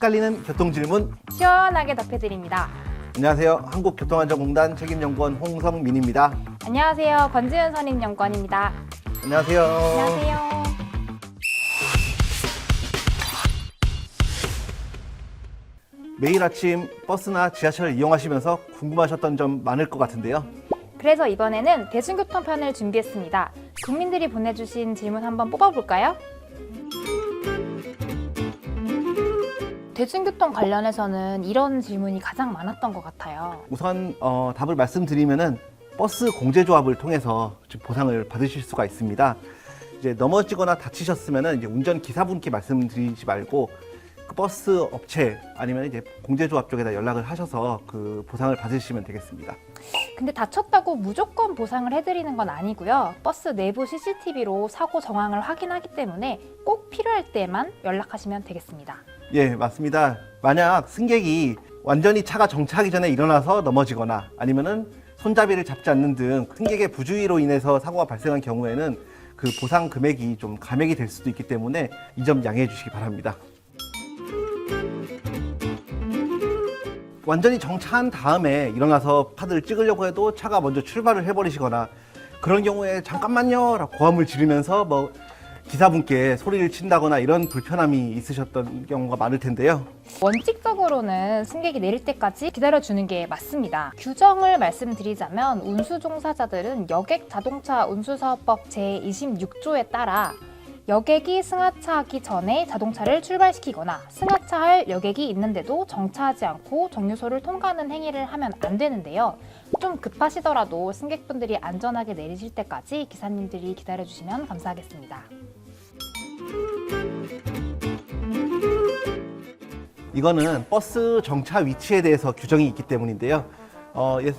헷갈리는 교통질문 시원하게 답해드립니다. 안녕하세요. 한국교통안전공단 책임연구원 홍성민입니다. 안녕하세요. 권지은 선임연구원입니다. 안녕하세요. 안녕하세요. 매일 아침 버스나 지하철을 이용하시면서 궁금하셨던 점 많을 것 같은데요. 그래서 이번에는 대중교통편을 준비했습니다. 국민들이 보내주신 질문 한번 뽑아볼까요? 대중교통 관련해서는 이런 질문이 가장 많았던 것 같아요. 우선 답을 말씀드리면은 버스 공제조합을 통해서 보상을 받으실 수가 있습니다. 이제 넘어지거나 다치셨으면은 이제 운전 기사분께 말씀드리지 말고 그 버스 업체 아니면 이제 공제조합 쪽에다 연락을 하셔서 그 보상을 받으시면 되겠습니다. 근데 다쳤다고 무조건 보상을 해드리는 건 아니고요. 버스 내부 CCTV로 사고 정황을 확인하기 때문에 꼭 필요할 때만 연락하시면 되겠습니다. 예, 맞습니다. 만약 승객이 완전히 차가 정차하기 전에 일어나서 넘어지거나 아니면은 손잡이를 잡지 않는 등 승객의 부주의로 인해서 사고가 발생한 경우에는 그 보상 금액이 좀 감액이 될 수도 있기 때문에 이 점 양해해 주시기 바랍니다. 완전히 정차한 다음에 일어나서 카드를 찍으려고 해도 차가 먼저 출발을 해버리시거나 그런 경우에 잠깐만요 라고 고함을 지르면서 기사분께 소리를 친다거나 이런 불편함이 있으셨던 경우가 많을 텐데요. 원칙적으로는 승객이 내릴 때까지 기다려주는 게 맞습니다. 규정을 말씀드리자면 운수 종사자들은 여객 자동차 운수사업법 제26조에 따라 여객이 승하차하기 전에 자동차를 출발시키거나 승하차할 여객이 있는데도 정차하지 않고 정류소를 통과하는 행위를 하면 안 되는데요. 좀 급하시더라도 승객분들이 안전하게 내리실 때까지 기사님들이 기다려주시면 감사하겠습니다. 이거는 버스 정차 위치에 대해서 규정이 있기 때문인데요.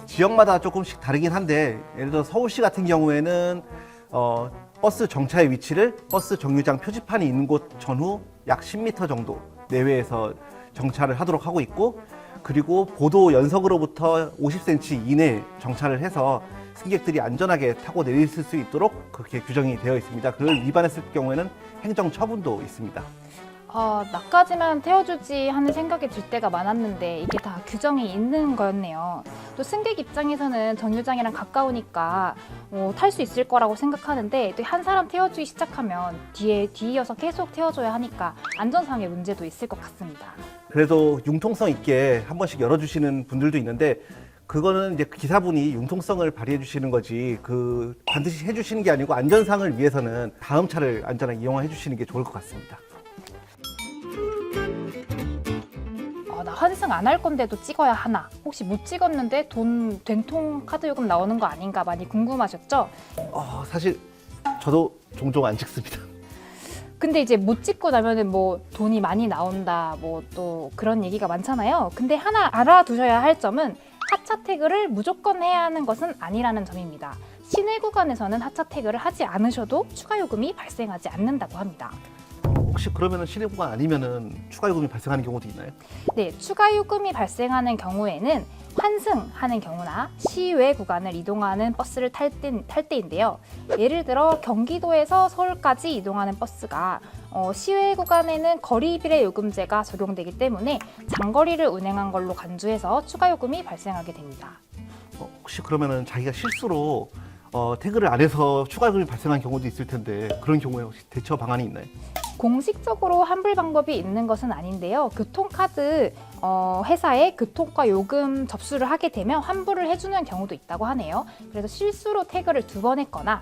지역마다 조금씩 다르긴 한데 예를 들어 서울시 같은 경우에는 버스 정차의 위치를 버스 정류장 표지판이 있는 곳 전후 약 10m 정도 내외에서 정차를 하도록 하고 있고, 그리고 보도 연석으로부터 50cm 이내 정차를 해서 승객들이 안전하게 타고 내릴 수 있도록 그렇게 규정이 되어 있습니다. 그걸 위반했을 경우에는 행정 처분도 있습니다. 나까지만 태워주지 하는 생각이 들 때가 많았는데 이게 다 규정이 있는 거였네요. 또 승객 입장에서는 정류장이랑 가까우니까 탈 수 있을 거라고 생각하는데 또 한 사람 태워주기 시작하면 뒤이어서 계속 태워줘야 하니까 안전상의 문제도 있을 것 같습니다. 그래도 융통성 있게 한 번씩 열어주시는 분들도 있는데 그거는 이제 기사분이 융통성을 발휘해 주시는 거지 반드시 해주시는 게 아니고 안전상을 위해서는 다음 차를 안전하게 이용해 주시는 게 좋을 것 같습니다. 나 환승 안 할 건데도 찍어야 하나? 혹시 못 찍었는데 된통 카드 요금 나오는 거 아닌가 많이 궁금하셨죠? 사실 저도 종종 안 찍습니다. 근데 이제 못 찍고 나면은 돈이 많이 나온다 또 그런 얘기가 많잖아요. 근데 하나 알아두셔야 할 점은 하차 태그를 무조건 해야 하는 것은 아니라는 점입니다. 시내 구간에서는 하차 태그를 하지 않으셔도 추가 요금이 발생하지 않는다고 합니다. 혹시 그러면은 시내 구간 아니면은 추가 요금이 발생하는 경우도 있나요? 네, 추가 요금이 발생하는 경우에는 환승하는 경우나 시외 구간을 이동하는 버스를 탈 때인데요. 예를 들어 경기도에서 서울까지 이동하는 버스가 시외 구간에는 거리비례 요금제가 적용되기 때문에 장거리를 운행한 걸로 간주해서 추가 요금이 발생하게 됩니다. 혹시 그러면은 자기가 실수로 태그를 안 해서 추가 요금이 발생한 경우도 있을 텐데 그런 경우에 혹시 대처 방안이 있나요? 공식적으로 환불 방법이 있는 것은 아닌데요. 교통카드 회사에 교통과 요금 접수를 하게 되면 환불을 해주는 경우도 있다고 하네요. 그래서 실수로 태그를 2번 했거나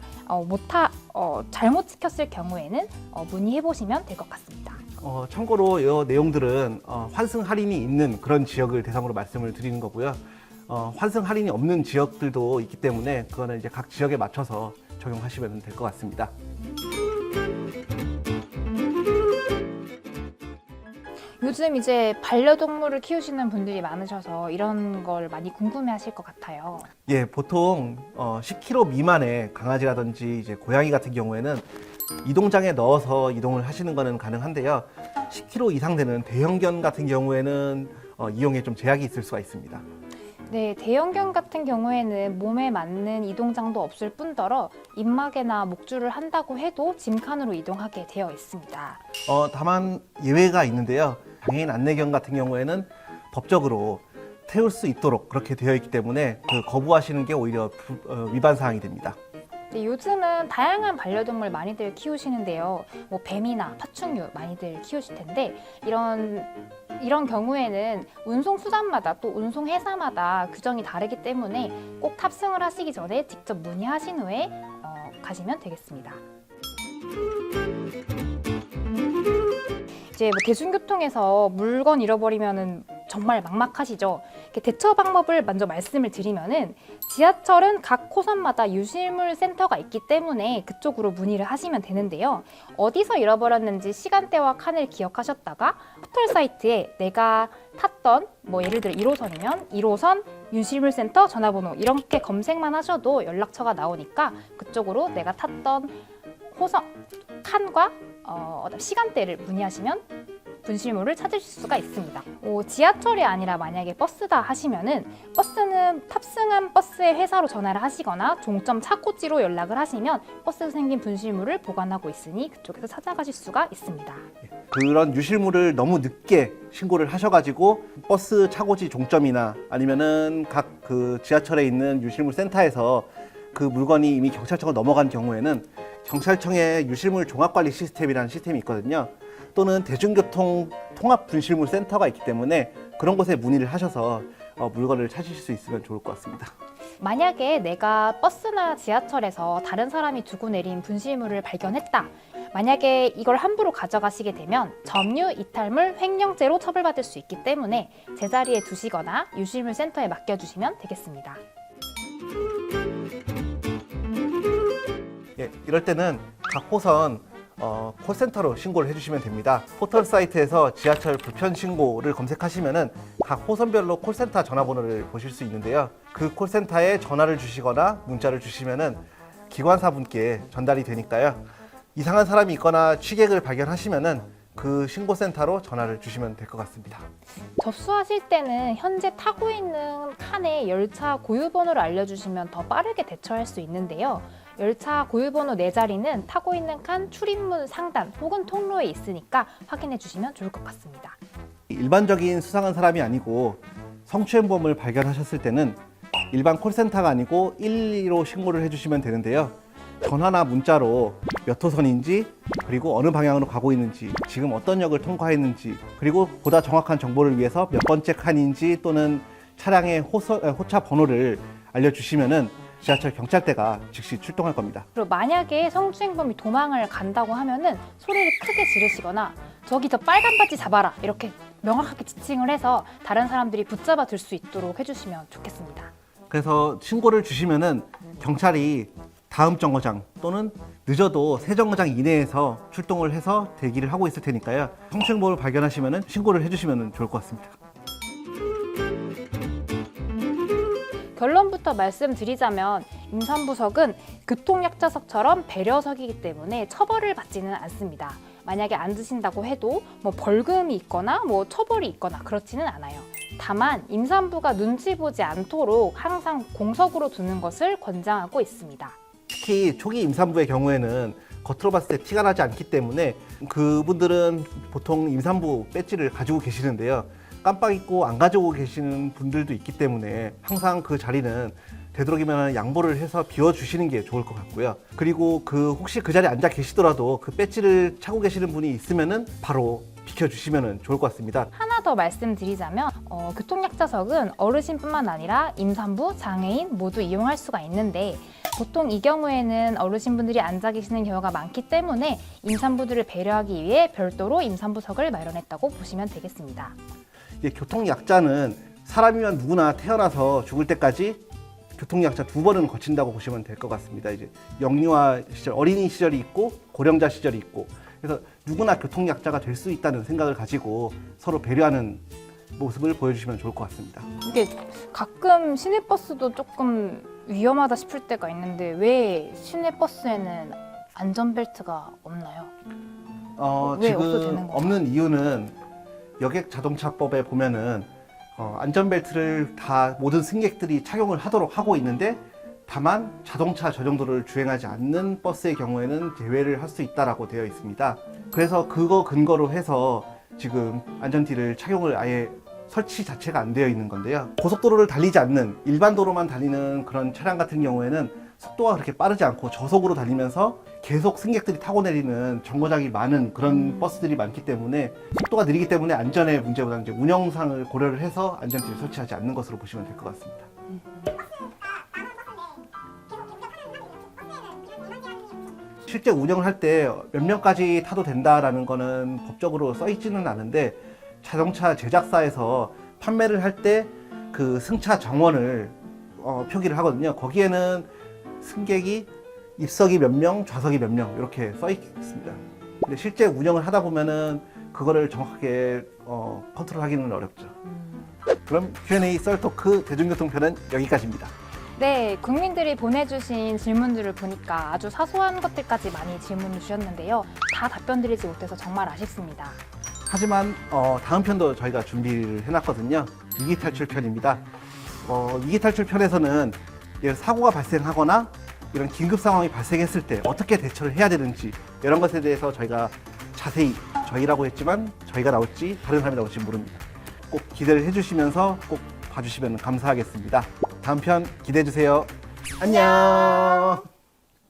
잘못 찍혔을 경우에는 문의해 보시면 될 것 같습니다. 참고로 이 내용들은 환승 할인이 있는 그런 지역을 대상으로 말씀을 드리는 거고요. 환승 할인이 없는 지역들도 있기 때문에 그거는 이제 각 지역에 맞춰서 적용하시면 될 것 같습니다. 요즘 이제 반려동물을 키우시는 분들이 많으셔서 이런 걸 많이 궁금해하실 것 같아요. 예, 보통 10kg 미만의 강아지라든지 이제 고양이 같은 경우에는 이동장에 넣어서 이동을 하시는 거는 가능한데요. 10kg 이상 되는 대형견 같은 경우에는 이용에 좀 제약이 있을 수가 있습니다. 네, 대형견 같은 경우에는 몸에 맞는 이동장도 없을 뿐더러 입마개나 목줄을 한다고 해도 짐칸으로 이동하게 되어 있습니다. 다만 예외가 있는데요. 장애인 안내견 같은 경우에는 법적으로 태울 수 있도록 그렇게 되어 있기 때문에 거부하시는 게 오히려 위반 사항이 됩니다. 네, 요즘은 다양한 반려동물 많이들 키우시는데요. 뭐 뱀이나 파충류 많이들 키우실 텐데 이런 경우에는 운송 수단마다 또 운송 회사마다 규정이 다르기 때문에 꼭 탑승을 하시기 전에 직접 문의하신 후에 가시면 되겠습니다. 이제 뭐 대중교통에서 물건 잃어버리면은 정말 막막하시죠. 대처 방법을 먼저 말씀을 드리면은 지하철은 각 호선마다 유실물 센터가 있기 때문에 그쪽으로 문의를 하시면 되는데요. 어디서 잃어버렸는지 시간대와 칸을 기억하셨다가 포털 사이트에 내가 탔던 뭐 예를 들어 1호선이면 1호선 유실물 센터 전화번호 이렇게 검색만 하셔도 연락처가 나오니까 그쪽으로 내가 탔던 호선 칸과 시간대를 문의하시면 분실물을 찾으실 수가 있습니다. 지하철이 아니라 만약에 버스다 하시면은 버스는 탑승한 버스의 회사로 전화를 하시거나 종점 차고지로 연락을 하시면 버스에서 생긴 분실물을 보관하고 있으니 그쪽에서 찾아가실 수가 있습니다. 그런 유실물을 너무 늦게 신고를 하셔가지고 버스 차고지 종점이나 아니면은 각 그 지하철에 있는 유실물 센터에서 그 물건이 이미 경찰청을 넘어간 경우에는 경찰청의 유실물 종합관리 시스템이라는 시스템이 있거든요. 또는 대중교통 통합 분실물 센터가 있기 때문에 그런 곳에 문의를 하셔서 물건을 찾으실 수 있으면 좋을 것 같습니다. 만약에 내가 버스나 지하철에서 다른 사람이 두고 내린 분실물을 발견했다. 만약에 이걸 함부로 가져가시게 되면 점유, 이탈물, 횡령죄로 처벌받을 수 있기 때문에 제자리에 두시거나 유실물 센터에 맡겨주시면 되겠습니다. 예, 이럴 때는 각 호선 콜센터로 신고를 해주시면 됩니다. 포털 사이트에서 지하철 불편 신고를 검색하시면은 각 호선별로 콜센터 전화번호를 보실 수 있는데요. 그 콜센터에 전화를 주시거나 문자를 주시면은 기관사분께 전달이 되니까요. 이상한 사람이 있거나 취객을 발견하시면은 그 신고센터로 전화를 주시면 될 것 같습니다. 접수하실 때는 현재 타고 있는 칸의 열차 고유번호를 알려주시면 더 빠르게 대처할 수 있는데요. 열차 고유번호 4자리는 타고 있는 칸 출입문 상단 혹은 통로에 있으니까 확인해 주시면 좋을 것 같습니다. 일반적인 수상한 사람이 아니고 성추행범을 발견하셨을 때는 일반 콜센터가 아니고 112로 신고를 해주시면 되는데요. 전화나 문자로 몇 호선인지 그리고 어느 방향으로 가고 있는지 지금 어떤 역을 통과했는지 그리고 보다 정확한 정보를 위해서 몇 번째 칸인지 또는 차량의 호차 번호를 알려주시면은 지하철 경찰대가 즉시 출동할 겁니다. 그리고 만약에 성추행범이 도망을 간다고 하면은 소리를 크게 지르시거나 저기 저 빨간 바지 잡아라 이렇게 명확하게 지칭을 해서 다른 사람들이 붙잡아 들 수 있도록 해주시면 좋겠습니다. 그래서 신고를 주시면은 경찰이 다음 정거장 또는 늦어도 세 정거장 이내에서 출동을 해서 대기를 하고 있을 테니까요. 성추행범을 발견하시면은 신고를 해주시면 좋을 것 같습니다. 결론부터 말씀드리자면 임산부석은 교통약자석처럼 배려석이기 때문에 처벌을 받지는 않습니다. 만약에 안 드신다고 해도 뭐 벌금이 있거나 뭐 처벌이 있거나 그렇지는 않아요. 다만 임산부가 눈치 보지 않도록 항상 공석으로 두는 것을 권장하고 있습니다. 특히 초기 임산부의 경우에는 겉으로 봤을 때 티가 나지 않기 때문에 그분들은 보통 임산부 배지를 가지고 계시는데요. 깜빡 잊고 안 가지고 계시는 분들도 있기 때문에 항상 그 자리는 되도록이면 양보를 해서 비워주시는 게 좋을 것 같고요. 그리고 혹시 그 자리에 앉아 계시더라도 그 배지를 차고 계시는 분이 있으면은 바로 비켜주시면 좋을 것 같습니다. 하나 더 말씀드리자면 교통약자석은 어르신뿐만 아니라 임산부, 장애인 모두 이용할 수가 있는데 보통 이 경우에는 어르신분들이 앉아 계시는 경우가 많기 때문에 임산부들을 배려하기 위해 별도로 임산부석을 마련했다고 보시면 되겠습니다. 교통약자는 사람이면 누구나 태어나서 죽을 때까지 교통약자 2번은 거친다고 보시면 될 것 같습니다. 이제 영유아 시절, 어린이 시절이 있고 고령자 시절이 있고 그래서 누구나 교통약자가 될 수 있다는 생각을 가지고 서로 배려하는 모습을 보여주시면 좋을 것 같습니다. 이게 가끔 시내버스도 조금 위험하다 싶을 때가 있는데 왜 시내버스에는 안전벨트가 없나요? 왜 없어도 되는 지금 건가요? 없는 이유는 여객자동차법에 보면은 안전벨트를 다 모든 승객들이 착용을 하도록 하고 있는데 다만 자동차 저정도를 주행하지 않는 버스의 경우에는 제외를 할 수 있다라고 되어 있습니다. 그래서 그거 근거로 해서 지금 안전띠를 착용을 아예 설치 자체가 안 되어 있는 건데요. 고속도로를 달리지 않는 일반 도로만 달리는 그런 차량 같은 경우에는 속도가 그렇게 빠르지 않고 저속으로 달리면서 계속 승객들이 타고 내리는 정거장이 많은 그런 버스들이 많기 때문에 속도가 느리기 때문에 안전의 문제보다는 이제 운영상을 고려를 해서 안전띠를 설치하지 않는 것으로 보시면 될 것 같습니다. 실제 운영을 할 때 몇 명까지 타도 된다라는 거는 법적으로 써 있지는 않은데 자동차 제작사에서 판매를 할 때 그 승차 정원을 표기를 하거든요. 거기에는 승객이 입석이 몇 명, 좌석이 몇 명 이렇게 써 있습니다. 근데 실제 운영을 하다 보면은 그거를 정확하게 컨트롤하기는 어렵죠. 그럼 Q&A 썰토크 대중교통편은 여기까지입니다. 네, 국민들이 보내주신 질문들을 보니까 아주 사소한 것들까지 많이 질문을 주셨는데요. 다 답변 드리지 못해서 정말 아쉽습니다. 하지만 다음 편도 저희가 준비를 해놨거든요. 위기탈출편입니다. 위기탈출편에서는 사고가 발생하거나 이런 긴급 상황이 발생했을 때 어떻게 대처를 해야 되는지 이런 것에 대해서 저희가 자세히 저희라고 했지만 저희가 나올지 다른 사람이 나올지 모릅니다. 꼭 기대를 해주시면서 꼭 봐주시면 감사하겠습니다. 다음 편 기대해주세요. 안녕.